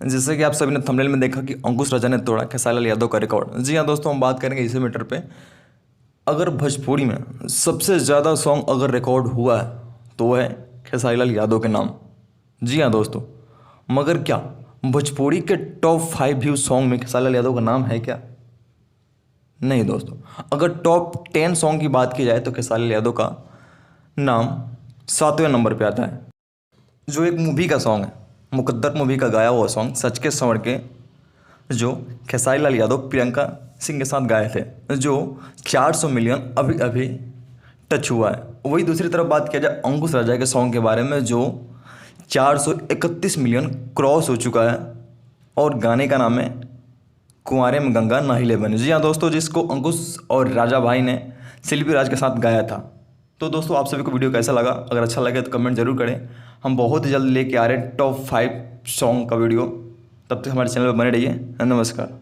जैसे कि आप सभी ने थंबनेल में देखा कि अंकुश राजा ने तोड़ा खेसारी लाल यादव का रिकॉर्ड। जी हाँ दोस्तों, हम बात करेंगे इसी मैटर पे। अगर भोजपुरी में सबसे ज़्यादा सॉन्ग अगर रिकॉर्ड हुआ है तो वह है खेसारी लाल यादव के नाम। जी हाँ दोस्तों, मगर क्या भोजपुरी के टॉप 5 व्यू सॉन्ग में खेसारी लाल यादव का नाम है क्या? नहीं दोस्तों, अगर टॉप 10 सॉन्ग की बात की जाए तो खेसारी लाल यादव का नाम 7वें नंबर पे आता है। जो एक मूवी का सॉन्ग है, मुकद्दर मूवी का गाया हुआ सॉन्ग सच के संवर के, जो खेसारी लाल यादव प्रियंका सिंह के साथ गाए थे, जो 400 मिलियन अभी अभी टच हुआ है। वही दूसरी तरफ बात किया जाए अंकुश राजा के सॉन्ग के बारे में, जो 431 मिलियन क्रॉस हो चुका है और गाने का नाम है कुंवारे में गंगा नाहिले बने। जी हाँ दोस्तों, जिसको अंकुश और राजा भाई ने शिल्पी राज के साथ गाया था। तो दोस्तों, आप सभी को वीडियो कैसा लगा? अगर अच्छा लगे तो कमेंट जरूर करें। हम बहुत ही जल्द लेके आ रहे हैं टॉप 5 सॉन्ग का वीडियो। तब तक हमारे चैनल पर बने रहिए। नमस्कार।